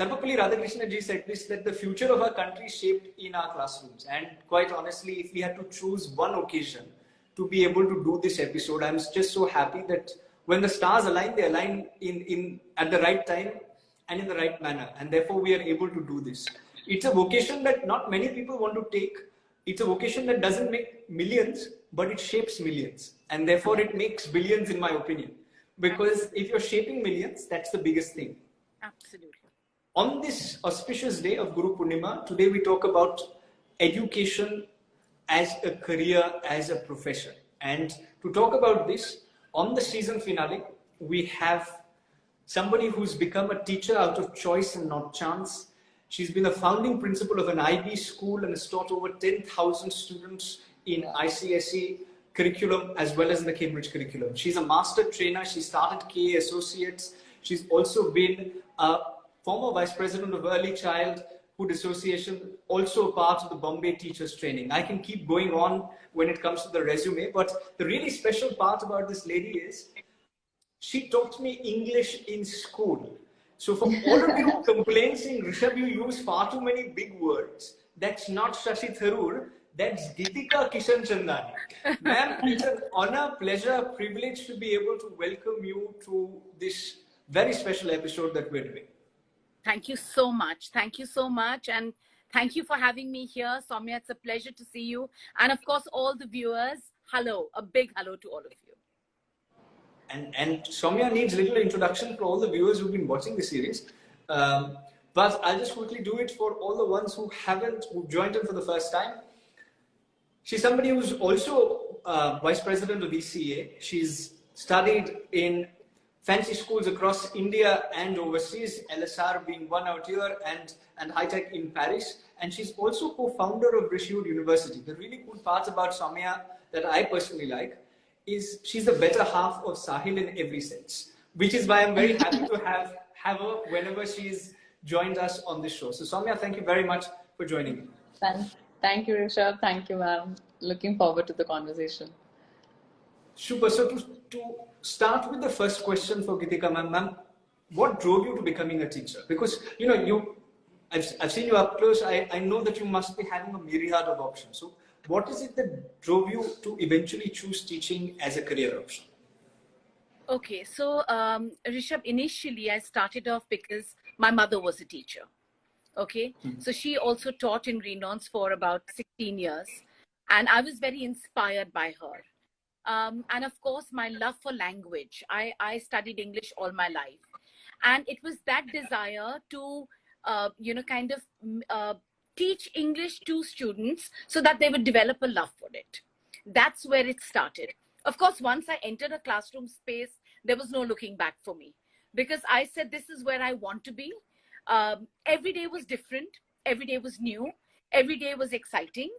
Sarvapalli Radhakrishnan ji said this, that the future of our country is shaped in our classrooms. And quite honestly, if we had to choose one occasion to be able to do this episode, I'm just so happy that when the stars align, they align at the right time and in the right manner. And therefore, we are able to do this. It's a vocation that not many people want to take. It's a vocation that doesn't make millions, but it shapes millions. And therefore, it makes billions, in my opinion. Because if you're shaping millions, that's the biggest thing. Absolutely. On this auspicious day of Guru Purnima, today we talk about education as a career, as a profession. And to talk about this, on the season finale, we have somebody who's become a teacher out of choice and not chance. She's been a founding principal of an IB school and has taught over 10,000 students in ICSE curriculum as well as in the Cambridge curriculum. She's a master trainer. She started KA Associates. She's also been a former vice president of Early Childhood Association, also a part of the Bombay Teachers Training. I can keep going on when it comes to the resume, but the really special part about this lady is she taught me English in school. So for all of you complaining, Rishabh, you use far too many big words, that's not Shashi Tharoor, that's Gitika Kishan Chandani. Ma'am, it's an honor, pleasure, privilege to be able to welcome you to this very special episode that we're doing. Thank you so much. Thank you so much. And thank you for having me here. Soumya, it's a pleasure to see you. And of course, all the viewers, hello, a big hello to all of you. And Soumya needs little introduction for all the viewers who've been watching the series. But I'll just quickly do it for all the ones who joined in for the first time. She's somebody who's also Vice President of ECA. She's studied in fancy schools across India and overseas, LSR being one out here and high tech in Paris. And she's also co-founder of Rishabh University. The really cool part about Soumya that I personally like is she's the better half of Sahil in every sense, which is why I'm very happy to have her whenever she's joined us on this show. So Soumya, thank you very much for joining me. Thank you, Rishabh. Thank you, ma'am. Looking forward to the conversation. Super. So to start with the first question for Gitika, ma'am, what drove you to becoming a teacher? Because, you know, I've seen you up close. I know that you must be having a myriad of options. So what is it that drove you to eventually choose teaching as a career option? Okay, so Rishabh, initially I started off because my mother was a teacher. Okay, so she also taught in Renons for about 16 years. And I was very inspired by her. And of course, my love for language. I studied English all my life. And it was that desire to, kind of teach English to students so that they would develop a love for it. That's where it started. Of course, once I entered a classroom space, there was no looking back for me because I said, this is where I want to be. Every day was different. Every day was new. Every day was exciting.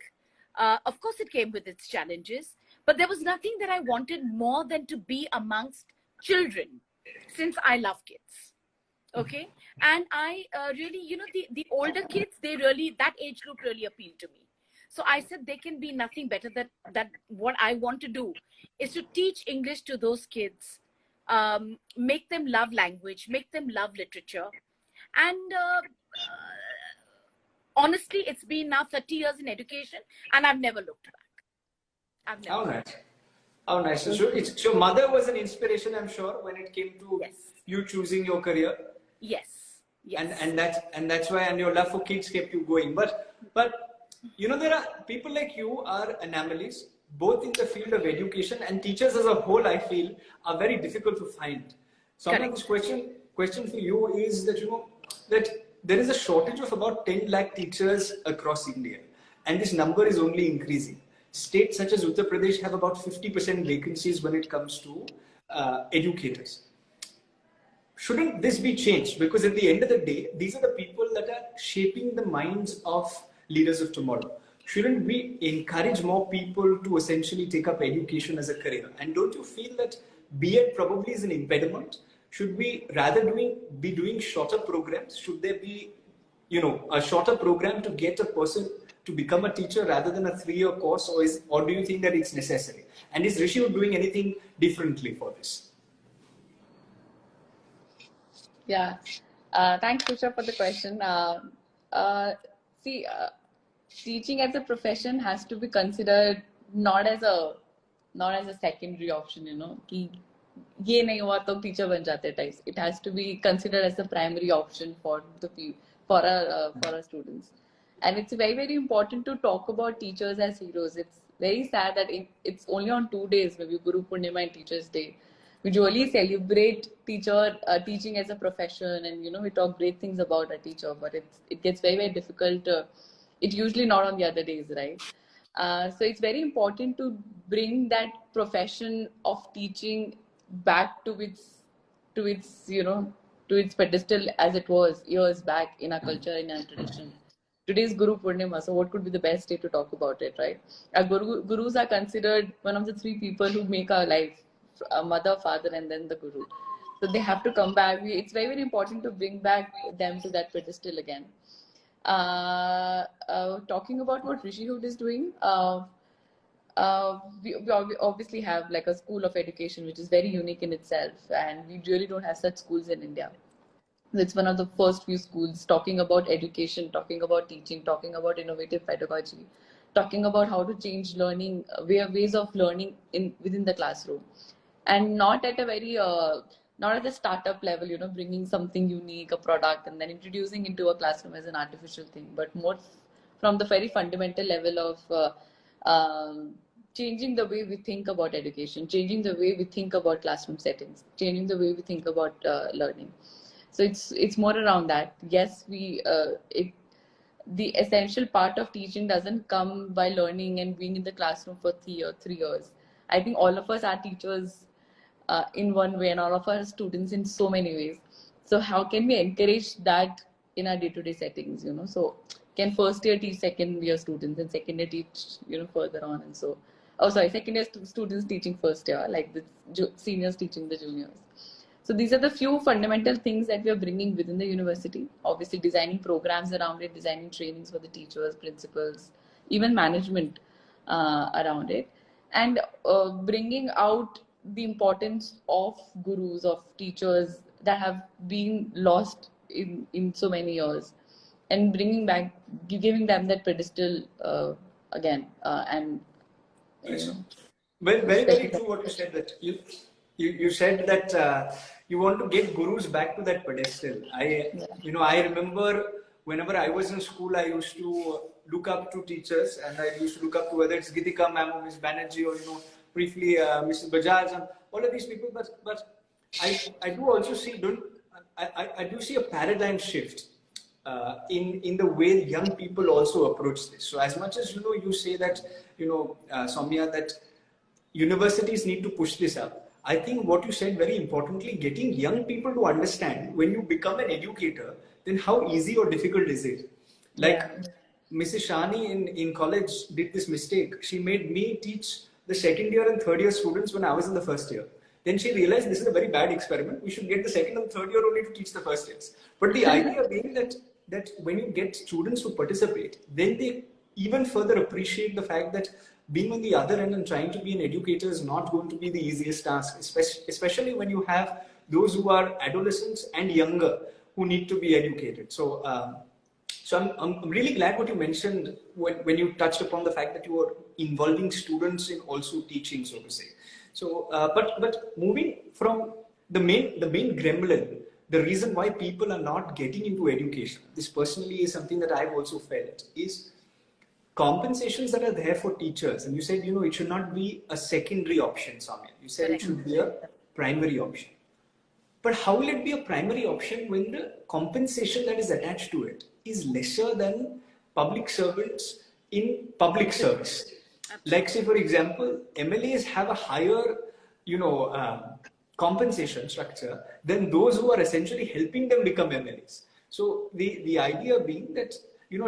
Of course, it came with its challenges, but there was nothing that I wanted more than to be amongst children since I love kids. Okay. And I really, the older kids, that age group really appealed to me. So I said, there can be nothing better that what I want to do is to teach English to those kids, make them love language, make them love literature. And honestly, it's been now 30 years in education and I've never looked back. How nice. How nice. So your mother was an inspiration, I'm sure, when it came to you choosing your career. Yes. Yes. And that's why, and your love for kids kept you going. But there are people like you are anomalies, both in the field of education, and teachers as a whole, I feel, are very difficult to find. So this question for you is that, that there is a shortage of about 10 lakh teachers across India. And this number is only increasing. States such as Uttar Pradesh have about 50% vacancies when it comes to educators. Shouldn't this be changed? Because at the end of the day, these are the people that are shaping the minds of leaders of tomorrow. Shouldn't we encourage more people to essentially take up education as a career? And don't you feel that B.Ed probably is an impediment? Should we rather be doing shorter programs? Should there be, a shorter program to get a person to become a teacher rather than a 3-year course, or do you think that it's necessary? And is Rishabh doing anything differently for this? Yeah, Thanks, Rishabh, for the question. See, teaching as a profession has to be considered not as a not as a secondary option. You know, कि ये नहीं हुआ तो teacher बन जाते types. It has to be considered as a primary option for for our students. And it's very important to talk about teachers as heroes. It's very sad that it's only on 2 days, maybe Guru Purnima and Teachers Day. We usually celebrate teaching as a profession, and we talk great things about a teacher, but it gets very difficult. It's usually not on the other days, right? So it's very important to bring that profession of teaching back to its to its pedestal as it was years back in our culture, in our tradition. Today is Guru Purnima, so what could be the best day to talk about it, right? Our gurus are considered one of the three people who make our life: a mother, father, and then the guru. So they have to come back. It's very important to bring back them to that pedestal again. Talking about what Rishi Hood is doing, we obviously have like a school of education which is very unique in itself, and we really don't have such schools in India. It's one of the first few schools talking about education, talking about teaching, talking about innovative pedagogy, talking about how to change learning, ways of learning within the classroom, and not at a very not at the startup level, bringing something unique, a product, and then introducing into a classroom as an artificial thing, but more from the very fundamental level of changing the way we think about education, changing the way we think about classroom settings, changing the way we think about learning. So it's more around that. Yes, the essential part of teaching doesn't come by learning and being in the classroom for 3 years. I think all of us are teachers in one way, and all of our students in so many ways. So how can we encourage that in our day-to-day settings? So can first year teach second year students, and second year teach further on, and so second year students teaching first year, like the seniors teaching the juniors. So these are the few fundamental things that we are bringing within the university. Obviously, designing programs around it, designing trainings for the teachers, principals, even management around it, and bringing out the importance of gurus, of teachers that have been lost in so many years, and bringing back, giving them that pedestal again, and well, very true what you said, that you said that you want to get gurus back to that pedestal. I remember whenever I was in school, I used to look up to teachers, and I used to look up to whether it's Gitika ma'am or Miss Banerjee, or briefly Mrs. Bajaj, and all of these people. But I do also see I do see a paradigm shift in the way young people also approach this. So as much as you say that Soumya, that universities need to push this up, I think what you said very importantly, getting young people to understand when you become an educator, then how easy or difficult is it? Like Mrs. Shani in college did this mistake. She made me teach the second year and third year students when I was in the first year. Then she realized this is a very bad experiment. We should get the second and third year only to teach the first years. But the idea being that when you get students to participate, then they even further appreciate the fact that being on the other end and trying to be an educator is not going to be the easiest task, especially when you have those who are adolescents and younger who need to be educated. So I'm really glad what you mentioned when you touched upon the fact that you are involving students in also teaching, so to say. So, but moving from the main gremlin, the reason why people are not getting into education, this personally is something that I've also felt, is compensations that are there for teachers. And you said, it should not be a secondary option, Soumya. You said it should be a primary option. But how will it be a primary option when the compensation that is attached to it is lesser than public servants in public service? Like, say, for example, MLAs have a higher, compensation structure than those who are essentially helping them become MLAs. So the idea being that,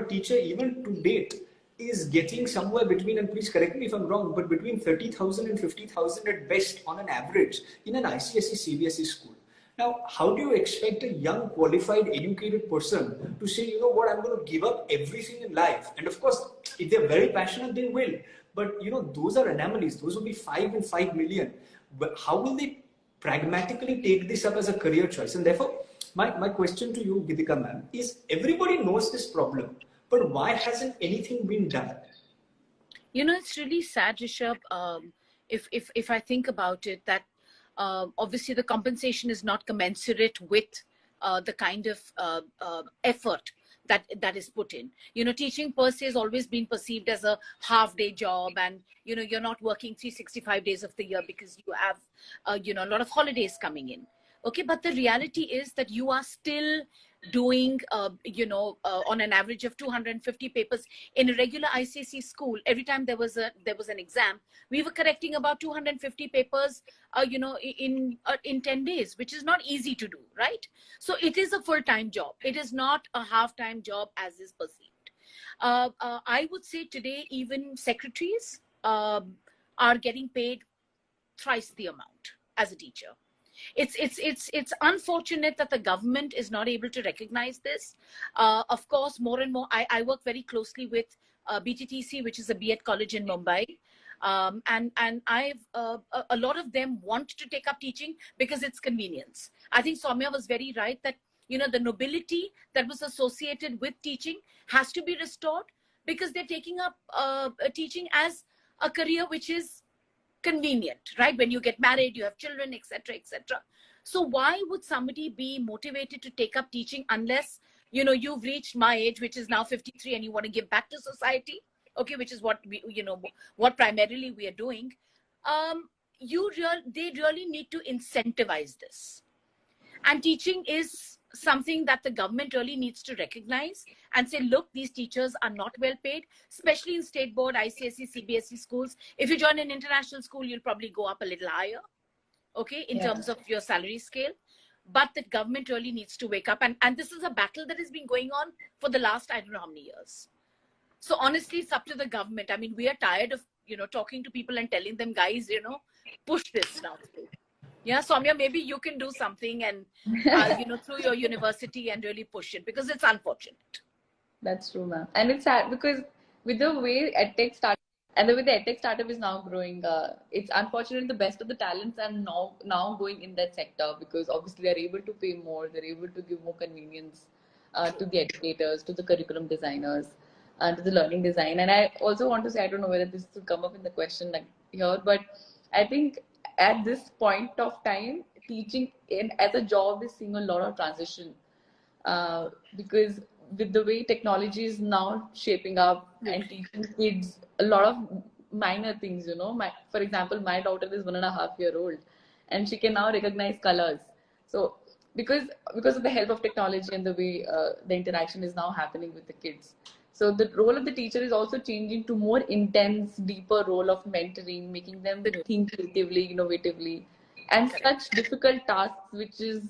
teacher even to date is getting somewhere between, and please correct me if I'm wrong, but between 30,000 and 50,000 at best on an average in an ICSE CBSE school. Now, how do you expect a young, qualified, educated person to say, what, I'm going to give up everything in life? And of course, if they're very passionate, they will. But, those are anomalies. Those will be 5 and 5 million. But how will they pragmatically take this up as a career choice? And therefore, my question to you, Gitika ma'am, is everybody knows this problem, but why hasn't anything been done? You know, it's really sad, Rishabh. If I think about it, that obviously the compensation is not commensurate with the kind of effort that is put in. You know, teaching per se has always been perceived as a half-day job, and you know, you're not working 365 days of the year because you have you know, a lot of holidays coming in. Okay, but the reality is that you are still doing you know, on an average of 250 papers in a regular ICSE school. Every time there was an exam, we were correcting about 250 papers you know, in 10 days, which is not easy to do, right? So it is a full-time job. It is not a half-time job as is perceived. I would say today even secretaries are getting paid thrice the amount as a teacher. It's unfortunate that the government is not able to recognize this. Of course, more and more, I work very closely with BTTC, which is a B.Ed college in Mumbai. And I've a lot of them want to take up teaching because it's convenience. I think Soumya was very right that, you know, the nobility that was associated with teaching has to be restored, because they're taking up teaching as a career which is convenient, right? When you get married, you have children, etc., etc. So why would somebody be motivated to take up teaching unless, you know, you've reached my age, which is now 53, and you want to give back to society? Okay, which is what we, you know, what primarily we are doing. They really need to incentivize this, and teaching is something that the government really needs to recognize and say, look, these teachers are not well paid, especially in state board, ICSE, CBSE schools. If you join an international school, you'll probably go up a little higher, okay, in terms of your salary scale. But the government really needs to wake up. And this is a battle that has been going on for the last, I don't know how many years. So honestly, it's up to the government. I mean, we are tired of, you know, talking to people and telling them, guys, you know, push this now. Yeah, Soumya, maybe you can do something and, you know, through your university and really push it, because it's unfortunate. That's true, ma'am. And it's sad because with the way edtech started and the way the edtech startup is now growing, it's unfortunate the best of the talents are now going in that sector, because obviously they're able to pay more, they're able to give more convenience to the educators, to the curriculum designers, and to the learning design. And I also want to say, I don't know whether this will come up in the question like here, but I think at this point of time, teaching as a job is seeing a lot of transition, because with the way technology is now shaping up and teaching kids a lot of minor things, you know. For example, my daughter is 1.5 years old and she can now recognize colors. So because of the help of technology and the way the interaction is now happening with the kids. So the role of the teacher is also changing to more intense, deeper role of mentoring, making them think creatively, innovatively, and such difficult tasks, which is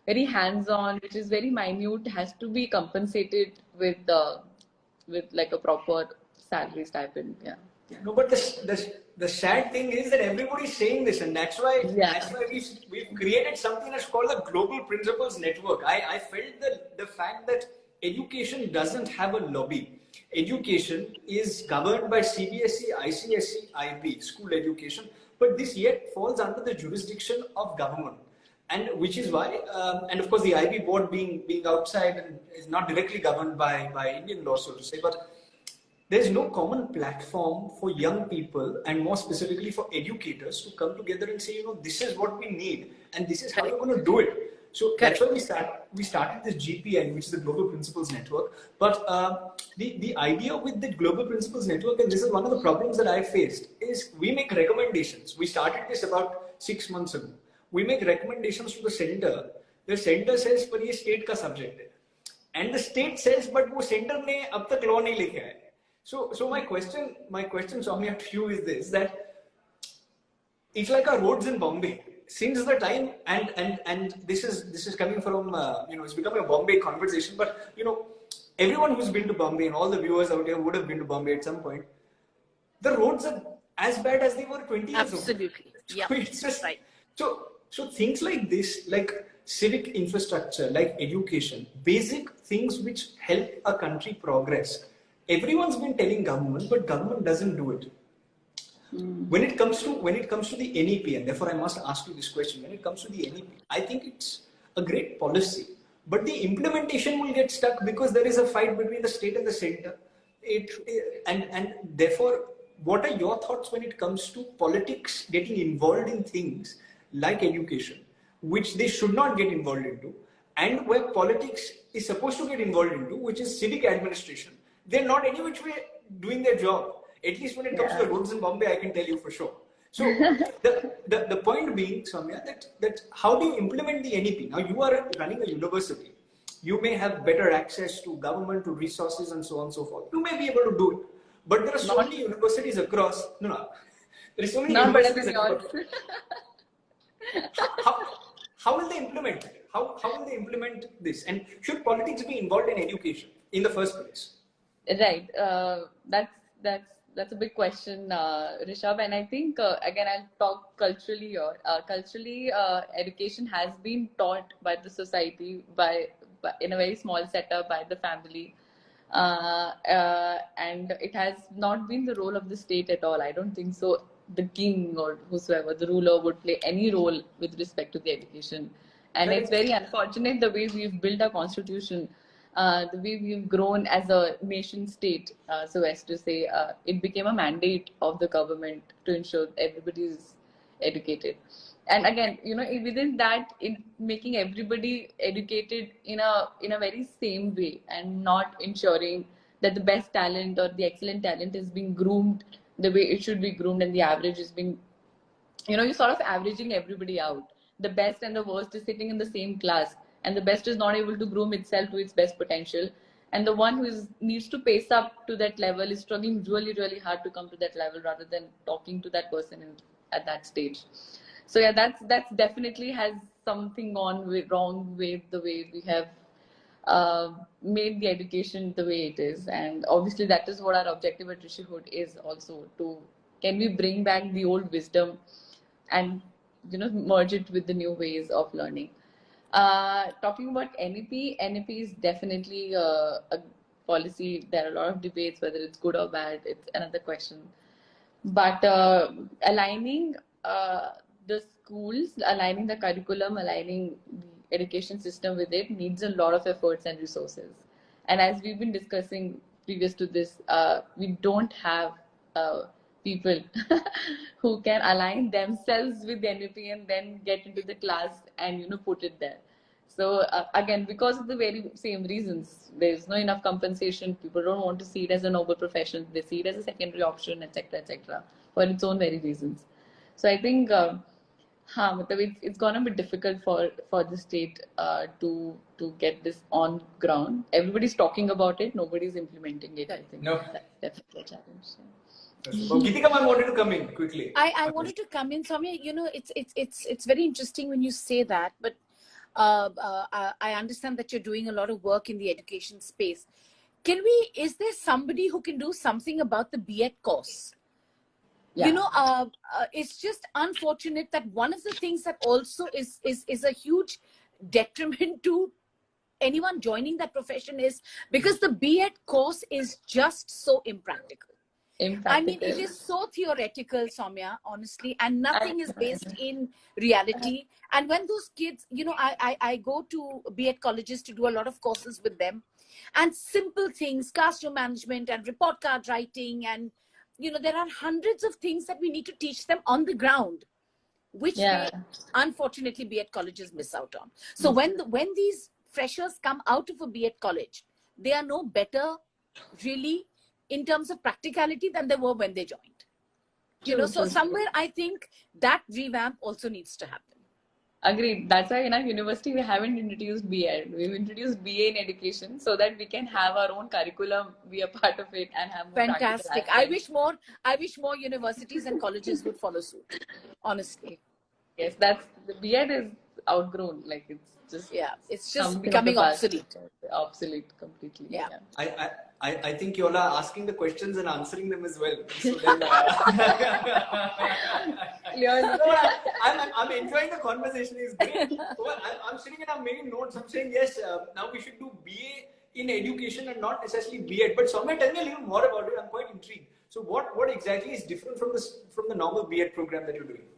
very hands-on, which is very minute, has to be compensated with like a proper salary stipend. Yeah. No, but the sad thing is that everybody's saying this, and that's why we've created something that's called the Global Principals Network. I felt the fact that education doesn't have a lobby. Education is governed by CBSE, ICSE, IB, school education, but this yet falls under the jurisdiction of government. And which is why, and of course the IB board being outside and is not directly governed by Indian law, so to say, but there's no common platform for young people, and more specifically for educators, to come together and say, you know, this is what we need and this is how we're going to do it. So that's why we started this GPN, which is the Global Principals Network. But the idea with the Global Principals Network, and this is one of the problems that I faced, is we make recommendations. We started this about 6 months ago. We make recommendations to the center. The center says, "पर ये state का subject है," and the state says, "but वो center ने अब तक law नहीं लेके आया." So my question, Soumya, to you is this: that it's like our roads in Bombay. Since the time, and this is coming from you know, it's becoming a Bombay conversation. But you know, everyone who's been to Bombay and all the viewers out here would have been to Bombay at some point. The roads are as bad as they were 20 years ago. Absolutely, yeah. So it's just right. So things like this, like civic infrastructure, like education, basic things which help a country progress. Everyone's been telling government, but government doesn't do it. When it comes to the NEP, and therefore I must ask you this question. When it comes to the NEP, I think it's a great policy, but the implementation will get stuck because there is a fight between the state and the center. And therefore, what are your thoughts when it comes to politics getting involved in things like education, which they should not get involved into, and where politics is supposed to get involved into, which is civic administration? They're not any which way doing their job. At least when it comes to the roads in Bombay, I can tell you for sure. So the point being, Soumya, that how do you implement the NEP? Now you are running a university. You may have better access to government, to resources, and so on and so forth. You may be able to do it. But there are so many universities across. No. There are so many universities across. How will they implement it? How will they implement this? And should politics be involved in education in the first place? Right. That's a big question, Rishabh. And I think, again, I'll talk culturally here. Culturally, education has been taught by the society, in a very small setup, by the family. And it has not been the role of the state at all. I don't think so. The king or whosoever, the ruler, would play any role with respect to the education. And it's very unfortunate the way we've built our constitution. The way we've grown as a nation state, so as to say, it became a mandate of the government to ensure everybody is educated. And again, within that, in making everybody educated in a very same way, and not ensuring that the best talent or the excellent talent is being groomed the way it should be groomed, and the average is being, you're sort of averaging everybody out. The best and the worst is sitting in the same class, and the best is not able to groom itself to its best potential, and the one who needs to pace up to that level is struggling really, really hard to come to that level, rather than talking to that person at that stage. So yeah, that's definitely has something wrong with the way we have made the education the way it is. And obviously that is what our objective at Rishihood is also, can we bring back the old wisdom and merge it with the new ways of learning. Talking about NEP is definitely a policy. There are a lot of debates whether it's good or bad. It's another question. But aligning the schools, aligning the curriculum, aligning the education system with it needs a lot of efforts and resources. And as we've been discussing previous to this, we don't have people who can align themselves with the NEP and then get into the class and put it there. So again, because of the very same reasons, there's no enough compensation. People don't want to see it as a noble profession. They see it as a secondary option, etc., for its own very reasons. So I think it's gonna be difficult for the state to get this on ground. Everybody's talking about it, nobody's implementing it. I think that's definitely a challenge. Well, Gitika, I wanted to come in quickly. I wanted to come in, Soumya. It's very interesting when you say that, but I understand that you're doing a lot of work in the education space. Is there somebody who can do something about the B.Ed course? Yeah. It's just unfortunate that one of the things that also is a huge detriment to anyone joining that profession is because the B.Ed course is just so impractical. I mean, it is so theoretical, Soumya, honestly, and nothing is based in reality. And when those kids, I go to B.Ed colleges to do a lot of courses with them, and simple things, classroom management and report card writing, and there are hundreds of things that we need to teach them on the ground, which they, unfortunately, B.Ed colleges miss out on. So when these freshers come out of a B.Ed college, they are no better, really, in terms of practicality than they were when they joined. So somewhere I think that revamp also needs to happen. Agreed. That's why in our university we haven't introduced B.Ed. We've introduced B.A. in education so that we can have our own curriculum, be a part of it, and have more. Fantastic. I wish more universities and colleges would follow suit. Honestly. Yes, the B.Ed is outgrown. Like it's just becoming obsolete. Obsolete completely. Yeah. I think you all are asking the questions and answering them as well. So then, I'm enjoying the conversation. It's great. I'm sitting and I'm making notes. I'm saying, yes, now we should do BA in education and not necessarily B.Ed. But Soumya, tell me a little more about it. I'm quite intrigued. So what exactly is different from the normal B.Ed program that you're doing?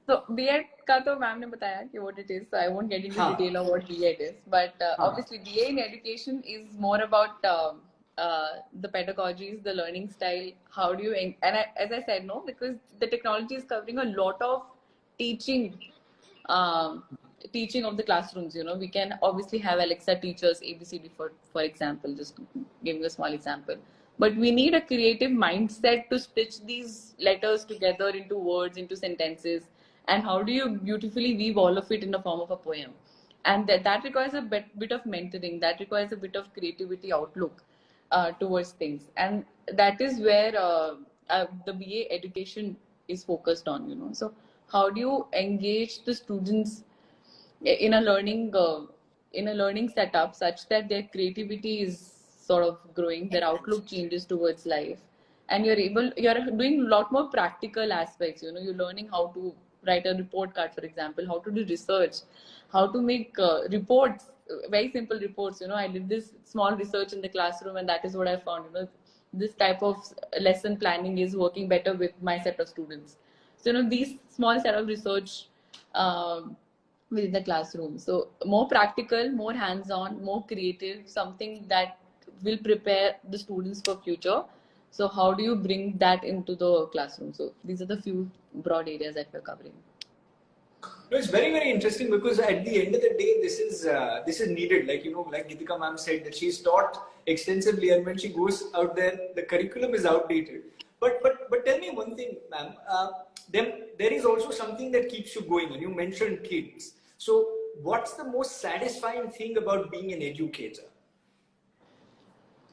So B.Ed का तो ma'am ने बताया कि what it is, so I won't get into detail of what B.Ed is, but obviously BA in education is more about the pedagogies, the learning style. How do you as I said, no, because the technology is covering a lot of teaching, um, teaching of the classrooms. You know, we can obviously have Alexa teachers ABCD for example, just giving a small example. But we need a creative mindset to stitch these letters together into words, into sentences. And how do you beautifully weave all of it in the form of a poem? And that requires a bit of mentoring, that requires a bit of creativity outlook towards things. And that is where the BA education is focused on, you know. So how do you engage the students in a learning setup such that their creativity is sort of growing, their outlook changes towards life, and you're doing a lot more practical aspects. You know, you're learning how to write a report card, for example, how to do research, how to make reports, very simple reports. You know, I did this small research in the classroom and that is what I found. You know, this type of lesson planning is working better with my set of students. So, you know, these small set of research within the classroom. So more practical, more hands-on, more creative, something that will prepare the students for future. So how do you bring that into the classroom? So these are the few broad areas that we're covering. No, it's very, very interesting because at the end of the day, this is needed. Like, you know, like Gitika ma'am said that she's taught extensively, and when she goes out there, the curriculum is outdated. But tell me one thing, ma'am. There is also something that keeps you going, and you mentioned kids. So, what's the most satisfying thing about being an educator?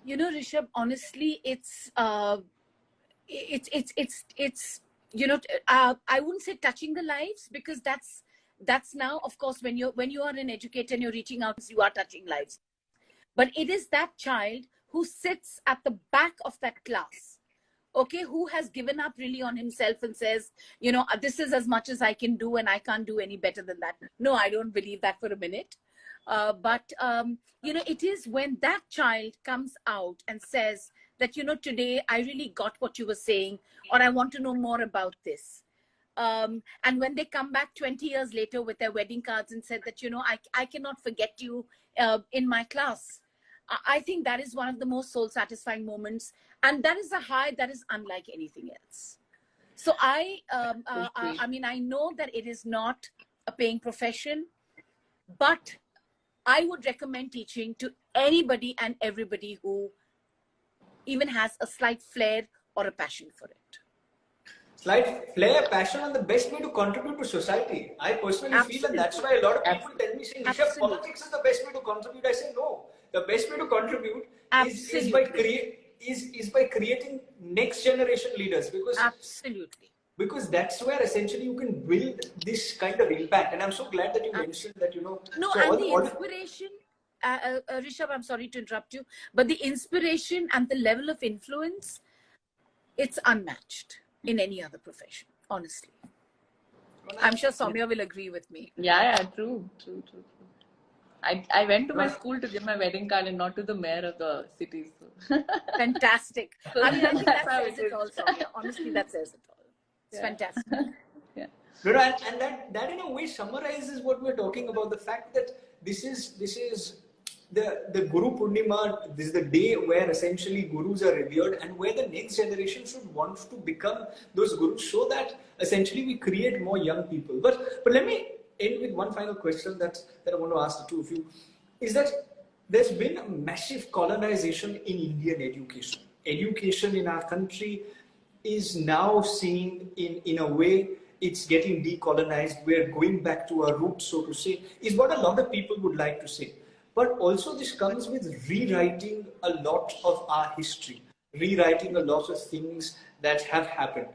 You know, Rishabh, honestly, it's you know, I wouldn't say touching the lives, because that's now, of course, when you are an educator and you're reaching out, you are touching lives. But it is that child who sits at the back of that class, okay, who has given up really on himself and says, you know, this is as much as I can do and I can't do any better than that. No, I don't believe that for a minute. But you know, it is when that child comes out and says that, you know, today I really got what you were saying, or I want to know more about this. And when they come back 20 years later with their wedding cards and said that, you know, I cannot forget you in my class. I think that is one of the most soul satisfying moments. And that is a high that is unlike anything else. So I mean, I know that it is not a paying profession, but I would recommend teaching to anybody and everybody who even has a slight flair or a passion for it. Slight flair, passion, and the best way to contribute to society. I personally feel, and that's why a lot of people tell me, saying, Rishabh, politics is the best way to contribute. I say, no. The best way to contribute is by creating next generation leaders. Because that's where essentially you can build this kind of impact. And I'm so glad that you mentioned that, you know. No, so and the inspiration, Rishabh, I'm sorry to interrupt you, but the inspiration and the level of influence, it's unmatched in any other profession, honestly. I'm sure Soumya will agree with me. Yeah, true. I went to my school to give my wedding card and not to the mayor of the city. So. Fantastic. I mean, I think that says it all, Soumya. Honestly, that says it all. It's fantastic. Yeah. And that in a way summarizes what we're talking about. The fact that this is the Guru Purnima, this is the day where essentially gurus are revered and where the next generation should want to become those gurus, so that essentially we create more young people. But let me end with one final question that I want to ask the two of you, is that there's been a massive colonization in Indian education. Education in our country is now seen in a way it's getting decolonized. We're going back to our roots, so to say, is what a lot of people would like to say. But also this comes with rewriting a lot of our history, rewriting a lot of things that have happened.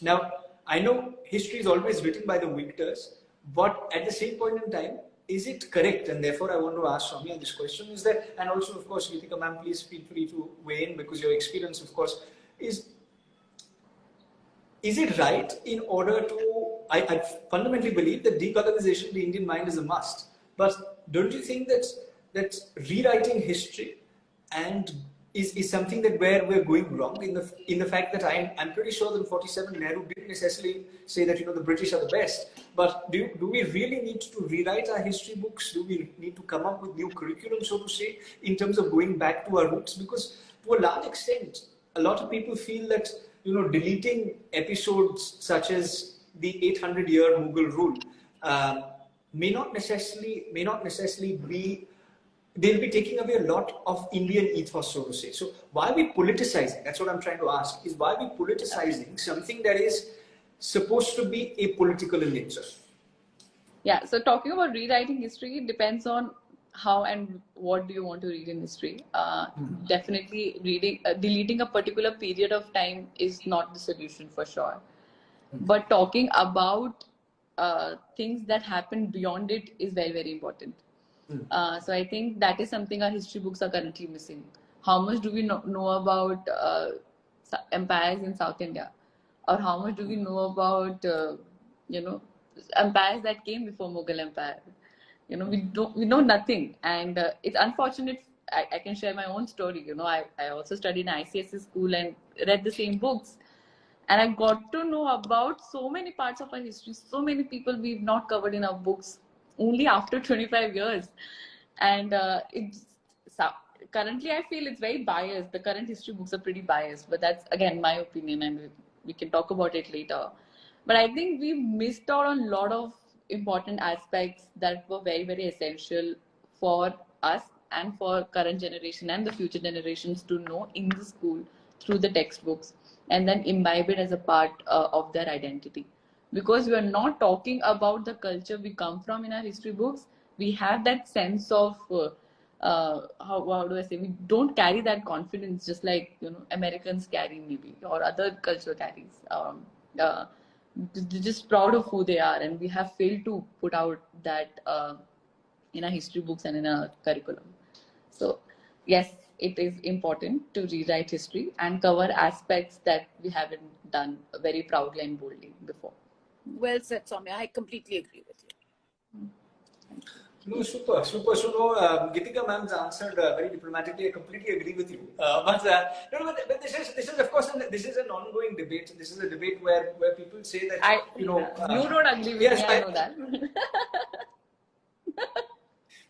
Now, I know history is always written by the victors, but at the same point in time, is it correct? And therefore, I want to ask Soumya this question, is that, and also, of course, Gitika ma'am, please feel free to weigh in, because your experience, of course, is it right in order to, I fundamentally believe that decolonization of the Indian mind is a must. But don't you think that rewriting history and is something that where we're going wrong in the fact that I'm pretty sure that in 47 Nehru didn't necessarily say that the British are the best, but do we really need to rewrite our history books? Do we need to come up with new curriculum, so to say, in terms of going back to our roots? Because to a large extent, a lot of people feel that deleting episodes such as the 800-year Mughal rule may not necessarily be. They'll be taking away a lot of Indian ethos, so to say. So why are we politicizing? That's what I'm trying to ask, is why are we politicizing something that is supposed to be apolitical in nature? Yeah, so talking about rewriting history, it depends on how and what do you want to read in history. Definitely deleting a particular period of time is not the solution for sure. But talking about things that happen beyond it is very, very important. So I think that is something our history books are currently missing. How much do we know about empires in South India, or how much do we know about empires that came before Mughal Empire? We know nothing, and it's unfortunate. I can share my own story. I also studied in ICSE school and read the same books, and I got to know about so many parts of our history, so many people we've not covered in our books only after 25 years. And currently I feel it's very biased. The current history books are pretty biased, but that's again my opinion, and we can talk about it later. But I think we missed out on a lot of important aspects that were very, very essential for us and for current generation and the future generations to know in the school through the textbooks, and then imbibe it as a part of their identity. Because we are not talking about the culture we come from in our history books, we have that sense of how do I say, we don't carry that confidence just like Americans carry, maybe, or other culture carries. They're just proud of who they are, and we have failed to put out that in our history books and in our curriculum. So yes, it is important to rewrite history and cover aspects that we haven't done very proudly and boldly before. Well said, Soumya. I completely agree with you. No, super. So, Gitika ma'am's answered very diplomatically. I completely agree with you. But this is of course, this is an ongoing debate. This is a debate where people say that you don't agree with yes, me. I know that.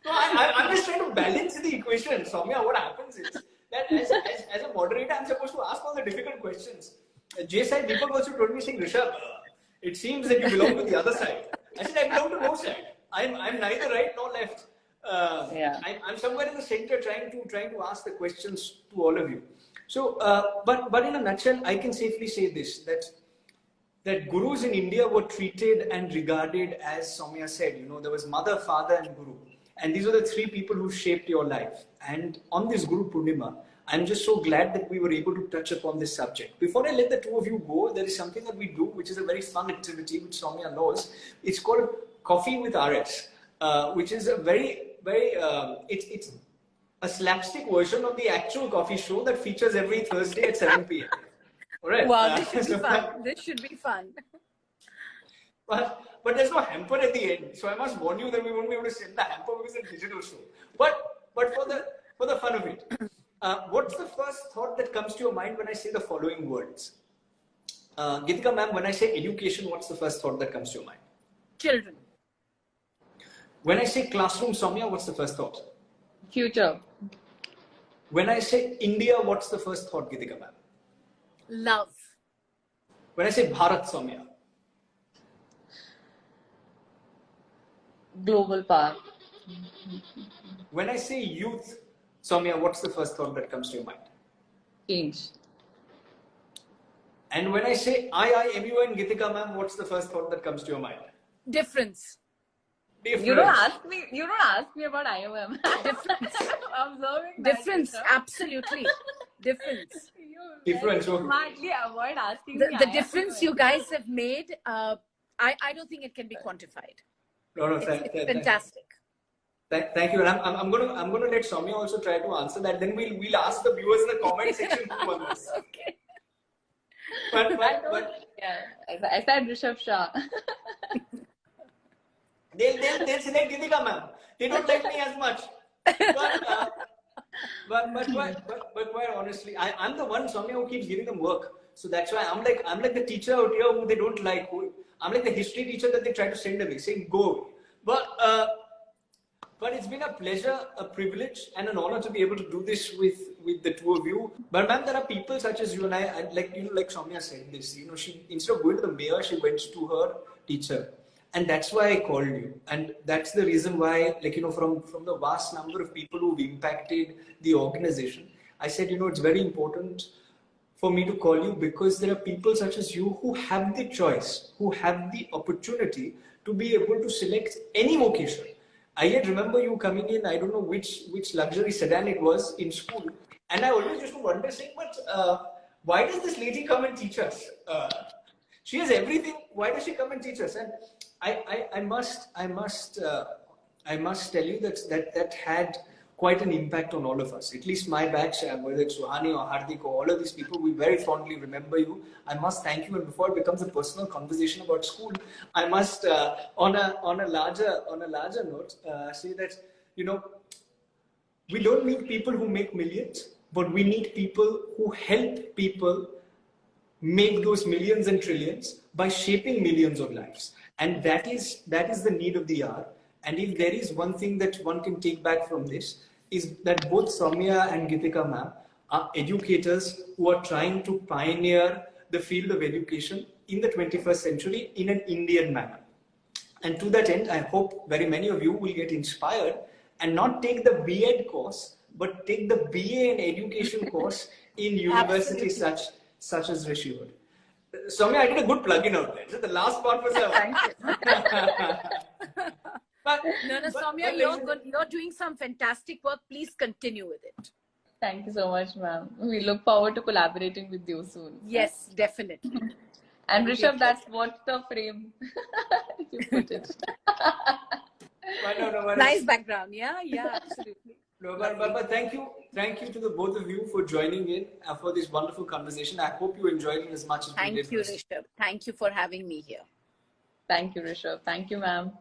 No, I'm just trying to balance the equation. Soumya, what happens is that as a moderator, I'm supposed to ask all the difficult questions. J-side Deepak also told me, saying, Rishabh, it seems that you belong to the other side. I said, I belong to no side. I'm neither right nor left. I'm somewhere in the center, trying to ask the questions to all of you. So, but in a nutshell, I can safely say this, that gurus in India were treated and regarded as Soumya said. There was mother, father, and guru, and these are the three people who shaped your life. And on this Guru Purnima, I'm just so glad that we were able to touch upon this subject. Before I let the two of you go, there is something that we do, which is a very fun activity, which Soumya knows. It's called Coffee with RS, which is a very, very, it's a slapstick version of the actual coffee show that features every Thursday at 7 p.m. All right. Wow, this should be fun. This should be fun. But there's no hamper at the end, so I must warn you that we won't be able to send the hamper because it's a digital show. But for the fun of it, what's the first thought that comes to your mind when I say the following words? Gitika ma'am, when I say education, what's the first thought that comes to your mind? Children. When I say classroom, Soumya, what's the first thought? Future. When I say India, what's the first thought, Gitika ma'am? Love. When I say Bharat, Soumya? Global power. When I say youth, Soumya, what's the first thought that comes to your mind? Change. And when I say I.I.M.U.N, Gitika ma'am, what's the first thought that comes to your mind? Difference. You don't ask me about I.I.M.U.N. Difference. Observing Difference. That, Absolutely. Difference. Difference. Smartly avoid asking The difference you guys have made, I don't think it can be quantified. No, It's fantastic. Thank you. And I'm gonna let Soumya also try to answer that. Then we'll ask the viewers in the comment section who won this. Okay. But I said Rishabh Shah. They'll select Gitika ma'am. They don't like me as much. But but quite honestly, I'm the one Soumya who keeps giving them work. So that's why I'm like the teacher out here who they don't like. I'm like the history teacher that they try to send away, saying go away. But it's been a pleasure, a privilege, and an honor to be able to do this with the two of you. But ma'am, there are people such as you and I like like Soumya said this. She, instead of going to the mayor, she went to her teacher, and that's why I called you. And that's the reason why, from the vast number of people who've impacted the organization, I said, it's very important for me to call you because there are people such as you who have the choice, who have the opportunity to be able to select any vocation. I yet remember you coming in, I don't know which luxury sedan it was in school. And I always used to wonder, saying, but why does this lady come and teach us? She has everything. Why does she come and teach us? And I must tell you that had quite an impact on all of us. At least my batch, whether it's Suhani or Hardik or all of these people, we very fondly remember you. I must thank you. And before it becomes a personal conversation about school, I must, on a larger note, say that we don't need people who make millions, but we need people who help people make those millions and trillions by shaping millions of lives. And that is the need of the hour. And if there is one thing that one can take back from this, is that both Soumya and Gitika ma'am are educators who are trying to pioneer the field of education in the 21st century in an Indian manner. And to that end, I hope very many of you will get inspired and not take the B.Ed course, but take the BA in education course in universities such as Rishabh. Soumya, I did a good plug-in out there. So the last part was Thank you. No, Soumya, you're doing some fantastic work. Please continue with it. Thank you so much, ma'am. We look forward to collaborating with you soon. Yes, definitely. And Rishabh, that's what the frame you put it. Nice background. Yeah, absolutely. No, but thank you to the both of you for joining in for this wonderful conversation. I hope you enjoyed it as much as we did. Thank you, Rishabh. Thank you for having me here. Thank you, Rishabh. Thank you, ma'am.